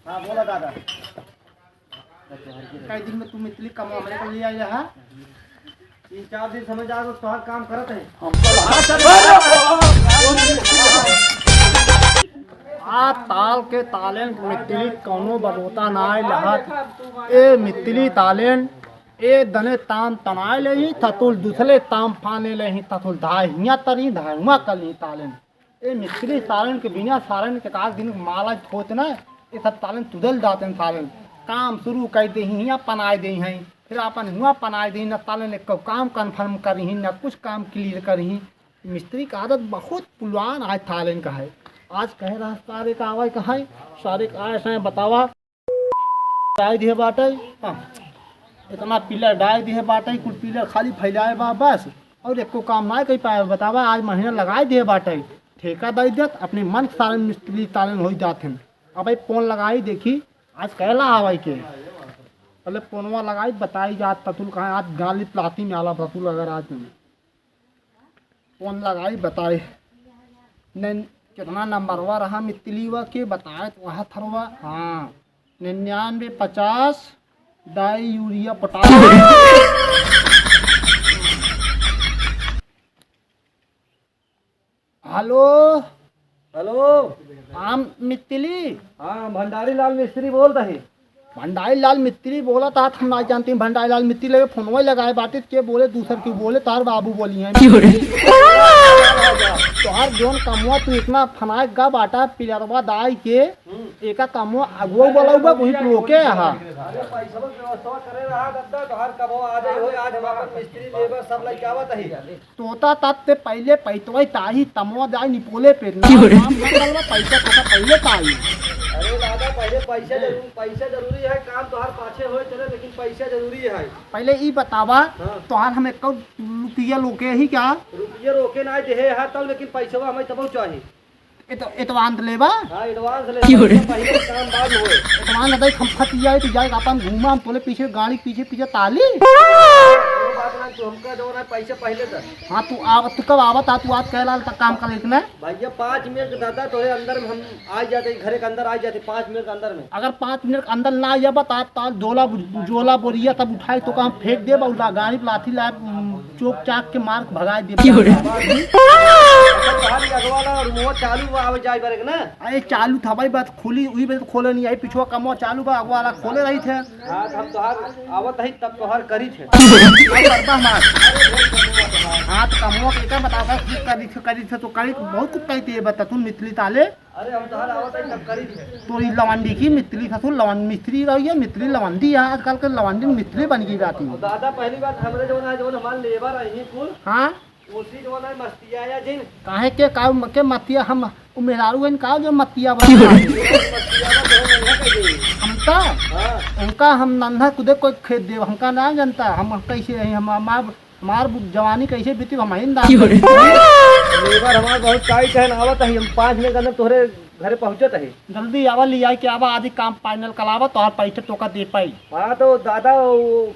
हाँ बोला दादा। कई दिन में तुम इतनी कमा हमरे को ले आई रहा 3-4 दिन समझ आ तो हर काम करत है। आ ताल के तालेन मित्तली कौनो बरोता नाय लहत ए मित्तली तालेन ए दने ताम तनाय ले ही ततुल दूसरे ताम फाने ले ही ततुल धाहिया तरी धाहुआ कली तालेन ए मित्तली तालेन के बिना सारन के काल दिन माला होत ना ये सब तालेन तुदल दातन तालेन काम शुरू कर दे हिया पनाय दे हैं फिर अपन हुआ पनाय दे न तालेन एक काम कन्फर्म करही न कुछ काम क्लियर करही। मिस्त्री का आदत बहुत पुलवान आज तालेन का है। आज कह रहा सारे का आवाज कहा है सारे का आए बतावा डाय दिए बाटे हाँ इतना पिलर डाय दिए बाटे कुल पिलर खाली फैलाए बा बस और एक को काम ना कर पाए बतावा आज महीना लगाए दिए बाटे ठेका दे देत अपने मन सारे मिस्त्री तालन हो जाते हैं। अब भाई फोन लगाई देखी आज कहला आवाई के पहले फोनवा लगाई बताई जात ततुल कहा आज गाली प्लाती में आला ततुल अगर आज फोन लगाई बताए न कितना नंबरवा रहा मित्तलीवा के बताए तो वह थरवा हाँ 9950 डाई यूरिया पोटाश। हेलो हेलो आम मित्तली हाँ भंडारी लाल मिस्त्री बोल रहे। भंडारी लाल मिस्त्री बोला था हम ना जानते हैं भंडारी लाल मिस्त्री लगे फोनवा लगाए बाटे के बोले दूसर की बोले तार बाबू बोली हैं तोहर जोन कमुआ तू इतना फनाए गा बाटा पिलरवा दाई के एका कमुआ अगुआ बोला हुआ वही रोके यहाँ अरे पैसा व्यवस्था करे रहा गद्दा तो हर कब आ जाए हो आज हमारा मिस्त्री लेबर सब लग आवत है तोता तब से पहले पैतवा ताही तमवा दाई निपोले पे पैसा तो पहले ताई। अरे दादा पहले पैसा जरूरी है काम तो हर पाछे हो चले लेकिन पैसा जरूरी है। पहले ई बतावा हाँ। तोहार हम एक रुपया लोके ही क्या रुपये रोके ना दे है तब लेकिन पैसा हमें तब चाहिए एतवान लेबा हाँ एडवांस ले पहले काम बाद होए एतवान दई हम फतिया तो जाए अपन घूमा हम तोले पीछे गाड़ी पीछे पीछे ताली बात ना तू हमका जो है पैसा पहले दे। हाँ तू कब आवत आ तू आज कहला तक काम कर लेतना भैया 5 मिनट दादा तो अंदर में हम आ जाते घरे के अंदर आ जाते 5 मिनट के अंदर में। अगर 5 मिनट के अंदर ना आया बता ताल जोला बोरिया तब उठाए तो काम फेंक दे बउला गाड़ी लाठी ला चौक चाक के मार भगाए दे चालू आवे जाए बारे ना अरे चालू था भाई बात खुली वही बात खोले नहीं आई पिछवा कमवा चालू बा अगवा वाला खोले रही थे। हां हम तोहार आवत है तब तोहार करी थे करता हमार हां तो कमवा के का बताओ करी थे तो करी बहुत कुछ कहती है बता तू मितली ताले। अरे हम तोहार आवत है तब करी थे तो लवंडी की मितली था तू लवन मिस्त्री रही है मितली लवंडी है आजकल के लवंडी मितली बन गई जाती है। दादा पहली बात हमरे जो ना जो हमार लेबर रही कुल हां उसी जो ना मस्तिया या जिन काहे के का के मतिया हम मेहरारू इन का जो मतिया हमका उनका हम नन्हा कुदे कोई खेत दे हमका ना जानता हम कैसे हम हमार जवानी कैसे बीती हम लेबर हमार बहुत टाइट है आवत है हम 5 मिनट के अंदर तोहरे घरे पहुंचत है जल्दी आवा ले आई के आवा आदि काम फाइनल करावा तो और पैसे टोका दे पाई। हां तो दादा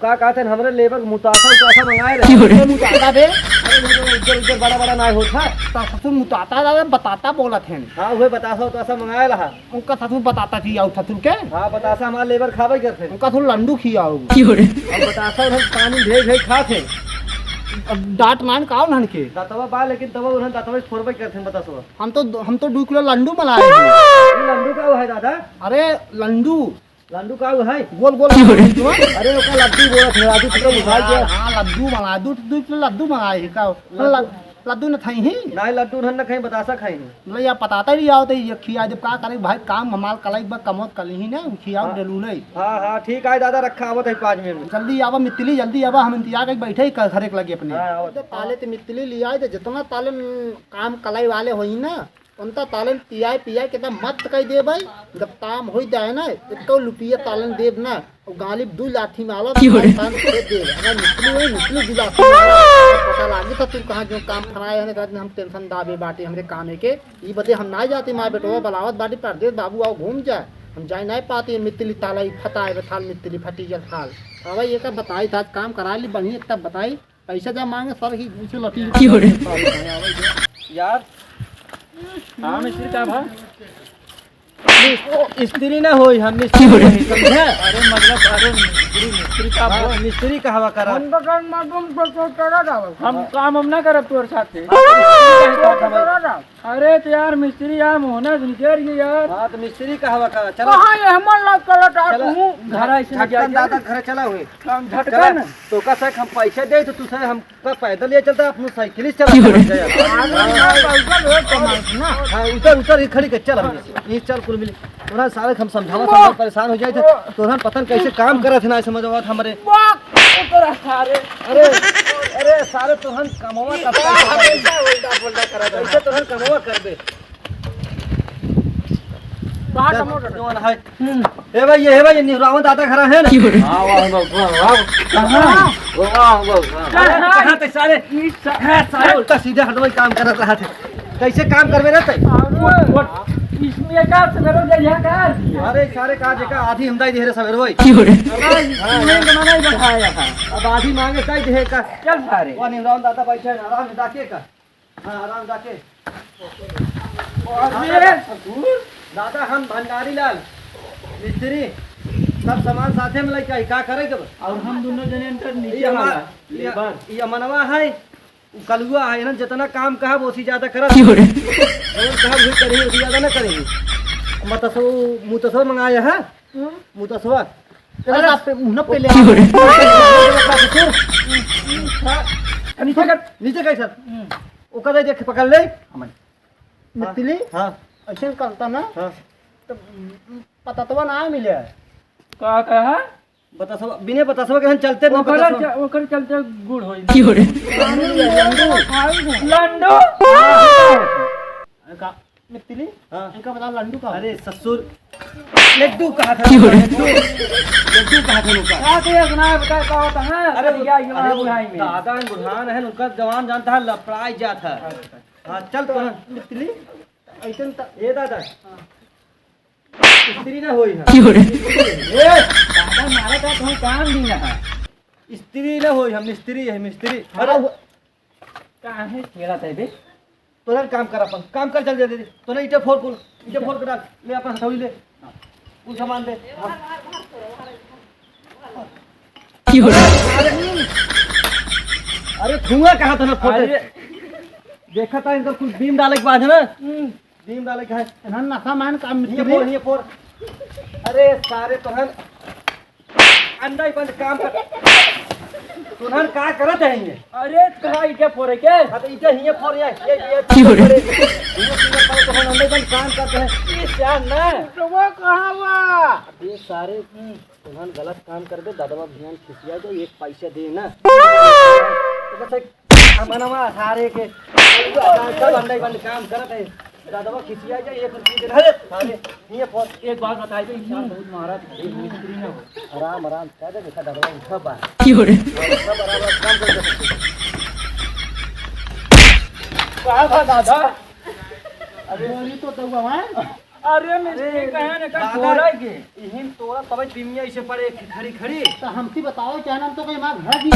का कहते हैं हमरे लेबर मुतासा मंगाए रहे मुताता दे इधर बड़ा ना होता ससुर मुताता दादा बताता बोला थे हां वही बतासा तो ऐसा मंगाए रहा उनका ससुर बताता खियाओ ससुर के हां बतासा हमारे लेबर खावे करते उनका थोड़ा लंडू खियाओ और बतासा हम पानी भेज खाते डांट मान का नहन के दातवा बा लेकिन तब उन्हें दातवा फोरबे करते हैं बतासो हम तो 2 किलो लंडू बनाए लंडू का है दादा अरे लंडू का है गोल गोल अरे ओका लड्डू बोलत है आदि किलो बुझाई के हां लड्डू बना 2 किलो लड्डू बनाए का लड्डू न खाई ही ना लड्डू न खाई बतासा खाई ले या पताता ही आओ तो ये खिया जब का करे भाई काम हमार कलाई बा कमत कली ही ना खियाओ डेलू ले। हां ठीक है दादा रखा आवत है 5 मिनट में जल्दी आवा मित्तली जल्दी आवा हम इंतजार कर बैठे ही घरे के लगे अपने ताले ते मित्तली ले आए तो जितना ताले काम कलाई वाले होई ना उनता तालन पियाई कितना मत कह दे भाई जब काम हो जाए ना इतना रुपया तालन देव ना गालिब 2 लाठी में आला काम दे दे अगर निकली 2 लाठी पता लागी था तू कहाँ जो काम फराए है हम टेंशन दाबे बाटे हमरे काम है के ये बदे हम ना जाते माँ बेटो बलावत बाटी परदेश बाबू आओ घूम जाए हम जाए नहीं पाते मित्तली ताला फताए थाल मित्तली फटी जल थाल अब ये का बताई था काम करा ली बढ़िया तब बताई पैसा जब मांगे सर की लटी यार हाँ मिस्त्री का भा स्त्री ना होई हम मिस्त्री नहीं समझे। अरे मतलब अरे मिस्त्री का हाँ, मिस्त्री का हवा करा हम काम हम ना करब तोर साथे। अरे तो यार मिस्त्री यार मोहनत निकल गई यार। हाँ तो मिस्त्री का हवा करा चलो कहाँ ये हमर लग कलटा तू घर ऐसे झटकन दादा घर चला हुए हम चला झटकन तो का सक हम पैसे दे तो तू सर हम का पैदल ले चलता अपनी साइकिल से चला। हाँ उधर उधर ही खड़ी के चल हम ये चल कुल मिली तोरा सारे हम समझावा परेशान हो जाए थे तोरा पतन कैसे काम करत है ना समझ आवत हमरे। अरे अरे सारे तोहन कमवा करता कैसे तोहन कमवा करबे जोन है। हे भाई ये निरावन दादा खड़ा है ना। कहां तक सारे सारे उल्टा सीधे हटवा काम करत रहा थे कैसे काम करबे रहते। इसमें का सवेरे जइया कर अरे सारे काज का आधी हम दाई दे रे सवेरे होई मना ही बैठाया था। अब आधी मांगे दाई दे का चल सारे वो निरावन दादा बैठे हैं आराम से दाके का। हां आराम दाके दादा हम भंडारी लाल मिस्त्री सब सामान साथे में लेके का करे के और हम दोनों जने अंतर ये नीचे वाला हमारा ये मनवा है कलुआ है ना जितना काम कहा वो उसी ज्यादा करत और कहा भी करेंगे उसी ज्यादा ना करेंगे। मतसो मुतसो मंगाया है मुतसवा अरे आप मुंह पे ले नीचे कर नीचे कैसा ओका दे देख पकड़ ले मितली हां ऐसे करता ना हां तो पता तो ना मिले का कहा बतासवा बिने बतासवा के हम चलते ना बतासवा ओकर चलते गुड़ होई लंडू का मितली हां इनका बता लंडू का अरे ससुर लड्डू कहा था लड्डू कहा था उनका का के सुना बता का होता है। अरे क्या ये मारा बुढ़ाई में दादा बुढ़ान है उनका जवान जानता है लपड़ाई जाता है। हाँ चल तो मितली ऐसे ये दादा स्त्री ना होई है दादा मारा का तुम काम दी ना स्त्री ना होई हम मिस्त्री है मिस्त्री। अरे काहे खेला थे बे तोरा काम कर अपन काम कर चल जल्दी तो ना ईटे फोड़ के डाल ले अपन हथौड़ी ले कुछ सामान दे। अरे धुआं कहाँ था ना फोटे देखा था इनका कुछ बीम डाले के बाद है ना बीम डाले का है ना नशा मान काम ये मितली फोड़ अरे सारे तोहन अंडा ही बंद काम कर तोहन का करत है ये। अरे कहा इके फोड़े के हाँ तो इधर ही फोड़ ये तोहन अंडा ही बंद काम करते हैं ये जान ना तो वो कहां हुआ ये सारे तोहन गलत काम कर दे दादवा ध्यान खिसिया जाए एक पैसा दे ना तो बस मनवा सारे के सब अंडा ही बंद काम करत है दादवा खिसिया जाए एक रुपये दे अरे सारे ये फोड़ एक बात बताई तो इंसान बहुत मारा था एक मिस्त्री ना हो आराम आराम कह दे देखा दादवा उठा बा सब बराबर काम कर दे। कहा था दादा अरे बोली तो दवा है अरे मिस्त्री कहे ना का दादा फोड़ा के इहिन तोरा तबे पिमिया इसे पड़े खड़ी खड़ी तो हमसे बताओ क्या नाम तो कहीं मार घर दी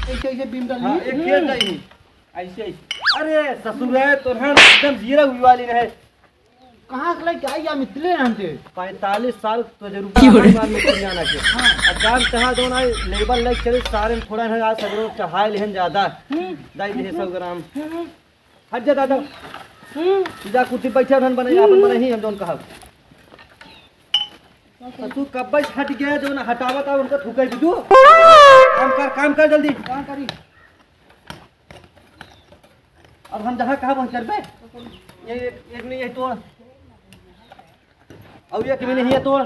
ऐसे ऐसे बीम डाल हाँ, एक खेल नहीं ऐसे ऐसे अरे ससुर है तो एकदम जीरा हुई वाली रहे कहां से लेके आई या मितली हमसे 45 साल तो जरूर बाद में जाना के अब जान कहा दो ना लेबर लाइक चले सारे थोड़ा है आज सगरो चढ़ाए लेहन ज्यादा दाई दे 100 ग्राम हट जा दादा सीधा कुर्सी बैठे धन बने अपन बने ही हम जोन कहा तू कब हट गया जो ना हटावत आ उनका थूके दू काम कर जल्दी कहां करी अब हम जहाँ कहा पहुँच करबे ये एक नहीं है तोड़ अब एक भी नहीं है तोड़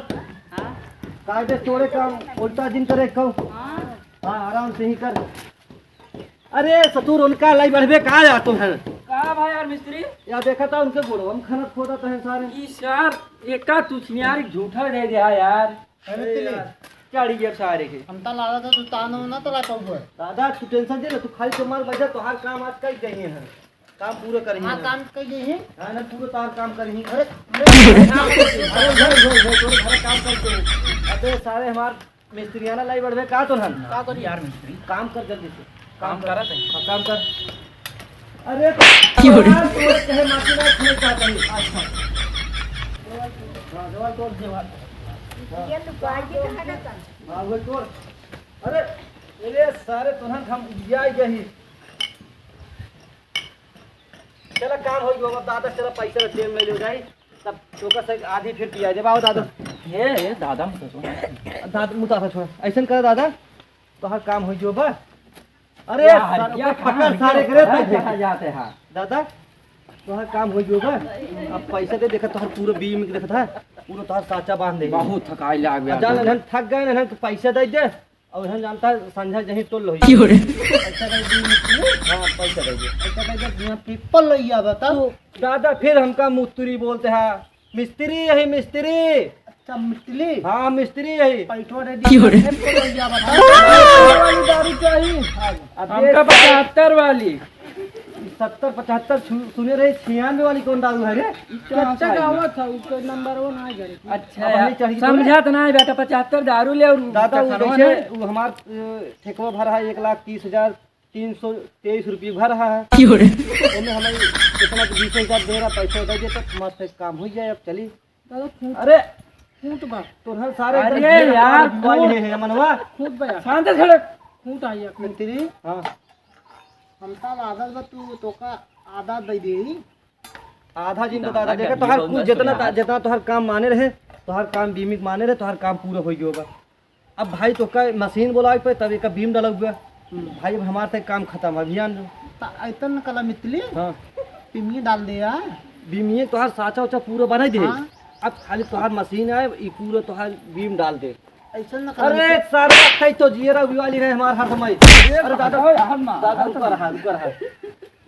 कायदे तोड़े काम उल्टा दिन करे कहो हाँ आराम से ही कर। अरे सतुर उनका लाई बढ़वे कहाँ जा तुम है कहा भाई यार मिस्त्री या देखा था उनके गोड़ो हम खनत खोदा तो है सारे इस यार एका तुछनियार झूठा दे दिया यार अरे यार क्या डी गया सारे के हम ता लाला तो तानो ना तो ला पाऊंगा दादा तू टेंशन दे ना तू खाली तो मार बैठा तो हर काम आज कई गई है काम पूरा करेंगे हां काम कर लिए हैं हाँ ना पूरा तार काम करेंगे अरे घर काम करते हैं अबे सारे हमार मिस्त्रियाना लाई बढ़वे का तो हन का करी यार मिस्त्री काम कर जल्दी से काम करत है हाँ, काम कर अरे तो यार तो कहे माटी ना खेल चाहता नहीं देवाल तोड़ देवाल हां वो तोड़ अरे अरे सारे तुरंत हम जाई गही चला काम हो गयो दादा चला पैसा तेल में ले जाई तब तो का आधी फिर पिया दे बाबू दादा हे दादा दादा मुताफा छोड़ ऐसन कर दादा तो हर काम हो गयो बा अरे क्या पकड़ सारे करे कहा जाते हैं दादा तोहर काम हो गयो बा अब पैसा दे देखा तोहर पूरा बीम में देखा था पूरा तोहर साचा बांध दे बहुत थकाई लाग गया जान हम थक गए ना तो पैसा दे दे और हम जानता है संझा जहीं तो लो पैसा दे दी हां पैसा दे दे पैसा दे यहाँ पीपल लइया बता दादा फिर हमका मुस्तरी बोलते हैं मिस्त्री यही मिस्त्री अच्छा मितली हाँ मिस्त्री यही पैठो रेडी लइया बता वाली दारू चाहिए हमका 75 वाली 70-75 सुने रहे 96 वाली कौन दारू है रे अच्छा गावा था उसका नंबर वो ना करे अच्छा अब हमें चाहिए तो समझत ना बेटा 75 दारू ले और दादा वो खानवा कैसे नहीं। वो हमार ठेकवा भरा है 1,30,323 रुपये भर रहा है उसमें हमें कितना 20,000 दे रहा पैसा दे दे तो मस्त काम हो जाए अब चली दादा अरे खूंट बा तो हर सारे अरे यार, वाले हैं मनवा खूंट बा शांत खड़े खूंट आई मिस्त्री हाँ हमता आदत बा तू तो का आधा दे दे आधा दिन तो दादा देखा तो हर कुछ जितना तो हर काम माने रहे तो हर काम बीमिक माने रहे तो हर काम पूरा हो गया होगा अब भाई तो का मशीन बोला पे तब एक बीम डाला हुआ भाई अब हमारा तक काम खत्म अभियान ऐतन कला मितली हाँ पिमी डाल दे यार बीमिए तो हर साचा उचा पूरा बना दे हाँ। अब खाली तोहार मशीन है ये पूरा तोहार बीम डाल दे ऐसा न अरे सारे खाई तो जियरा वाली है हमार हर समय अरे दादा दादा रुक रहा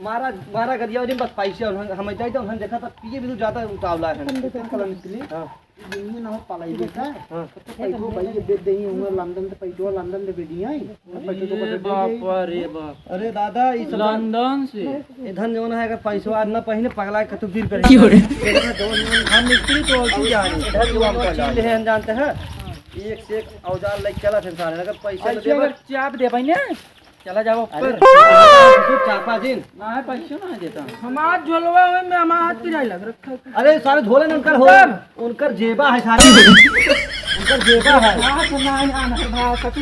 मारा मारा गदिया दिन बस पैसे हम जाई तो हम देखा था पिए भी तो ज्यादा उतावला है कला मितली हां दुनिया ना हो पलाई बेटा हां तो पैसो भाई ये दे देही उमर लंदन से पैसो लंदन दे बेटी आई पैसो तो दे बाप रे बाप अरे दादा ये सब लंदन से इधर जो है अगर पैसा आज ना पहिने पगला के तो गिर करे हम मिस्त्री तो और जाने इधर जो हम चीज है हम जानते हैं एक से एक औजार लेके चला संसार अगर पैसा ऐसे अगर चाप दे भाई ना चला जाओ ऊपर चापा दिन ना है पैसा ना देता हमार झोलवा में हमार हाथ की जाई लग रखा अरे सारे धोले उनकर हो उनकर जेबा है सारे उनकर जेबा है हां तो ना आना भाई सच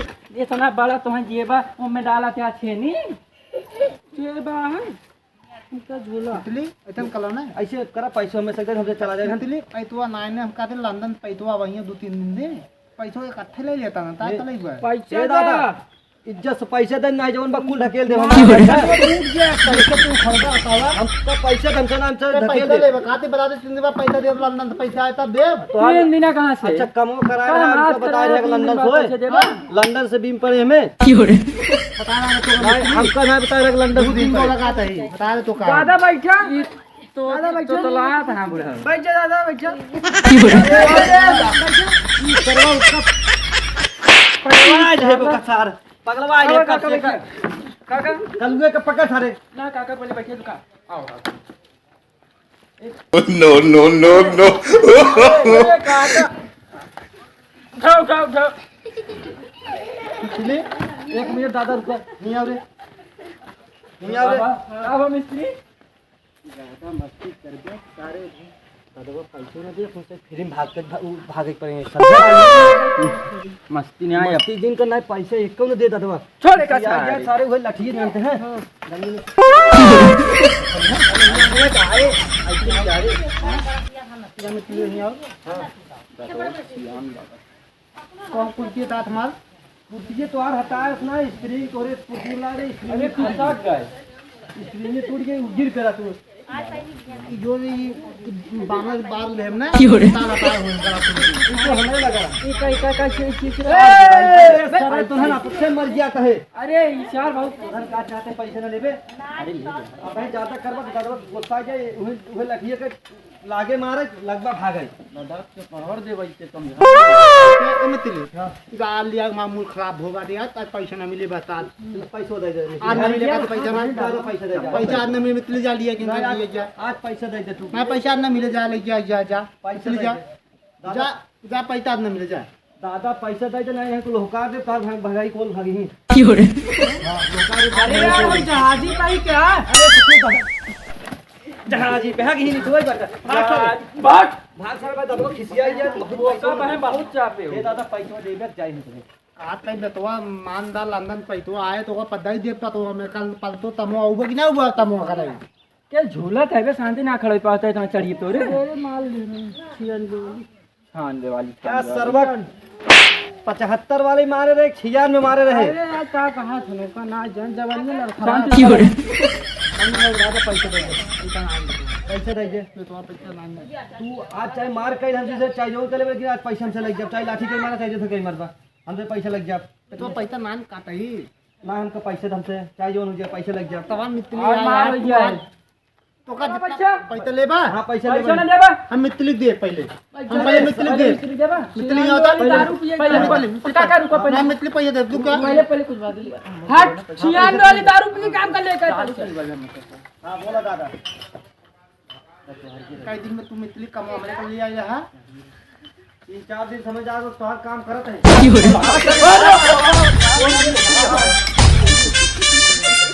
इतना बड़ा तो है जेबा में डाला क्या छेनी जेबा है उनका झोला मितली ऐतन कला ना ऐसे करा पैसा में सकते हमसे चला जाएगा मितली पैतवा नाइन हम कहते लंदन पैतवा वहीं 2-3 दिन दे पैसो इकट्ठे ले लेता ना ता चले गए पैसा दादा इज्जत से पैसा दे ना जवन बा कुल ढकेल दे हम हमका पैसा हमसे नाम से ढकेल पैसा दे ले खाते बता दे 3 दिन बाद पैसा दे लंदन से पैसा आया तब दे 3 दिन कहां से अच्छा कमो कराया है हमको बता रहे हैं लंदन से लंदन से बीम पड़े हमें पता ना तो हमका ना बता रहे लंदन से बीम को पड़े लगाता है बता दे तो का दादा बैठा तो लाया था बुढ़ा बैठ जा दादा बैठ जा करवा उसका पकड़वा दे को कसार पकड़वा दे कब से काका कलुए के पकड़ सारे ना काका पहले बैठिए दुकान आओ No. काका उठाओ चले 1 मिनट दादा रुको नहीं आओ रे नहीं आओ रे अब मिस्त्री ज्यादा मस्ती कर दे सारे दादा वो पैसे ना दे फिर फिल्म भागे पड़ेंगे मस्ती नहीं आई मस्ती दिन का ना पैसे एक को दे दादा छोड़े का यार सारे वही लाठी जानते हैं कौन कुर्ती तात मार कुर्सी तो यार हटाए अपना स्प्रिंग तोरे कुर्सी ला रे अरे खसक गए स्प्रिंग टूट गई गिर पेरा तू जो ये बानर बार लेम ना ताला ताला हो गया इसको हमें लगा का चीज सारे तुम्हारा आपस से मर गया कहे अरे इशार बहुत उधर का चाहते पैसे ना लेबे अरे ले अब भाई ज्यादा करबा तो दादा गुस्सा जाए उहे लठिए के लागे मारे लगभग भागे दादा के पहर दे वैसे तुम ए मितली गाल लिया मामूल खराब होगा दिया आज पैसा ना मिले बता पैसो दे दे आज ना मिलेगा तो पैसा ना ज्यादा पैसा दे पैसा आज ना मिले मितली जा लिया कि ना लिया जा आज पैसा दे दे तू मैं पैसा आज ना मिले जा ले जा पैसा मितली जा जा पैसा आज ना मिले जा दादा पैसा दे तो नहीं है तो लोहकार दे तार भगाई कौन भागी अरे यार हम जहाजी पाई क्या जहाजी पे है कि नहीं तू बट भाग सर मैं दादा खिसिया ही है सब है बहुत चापे हो ये दादा पैसा देबे जाई नहीं तुम्हें आज तक बेतवा मानदार लंदन पैतो आए तो का पदाई देवता तो हमें कल पलतो तमो आउबे कि ना हुआ तमो कराई क्या झूला था बे शांति ना खड़े पाता है तो चढ़िए तो रे माल दे हाँ दिवाली क्या सर्वक 75 वाले मारे रहे 96 में मारे रहे अरे यार का कहा थनो का ना जन जवान में लड़खड़ा शांति हो रे पैसा दे दे बेतवा पैसा ना तू आज चाहे मार कहीं हमसे चाहे जो करे लेकिन आज पैसा हमसे लग जाए चाहे लाठी कहीं मारा चाहे जो कहीं मरबा हमसे पैसा लग जाए बेतवा पैसा नान काटई ना हमको पैसे हमसे चाहे जो हो जाए पैसा लग जाए तवा मितली और मार लिया है तो का पैसा पैसा लेबा हाँ पैसा पैसा ना ले देबा हम मितली दे पहले हम पहले मितली दे मिस्त्री देबा मितली होता दारू पिए पहले का रुको पहले ना मितली पैसा दे तू क्या पहले कुछ बात हट 96 वाली दारू पी के काम कर लेकर हाँ बोला दादा कई दिन में तू मितली कमा हमरे को ले आया है 3-4 दिन समझ आ तो काम करत है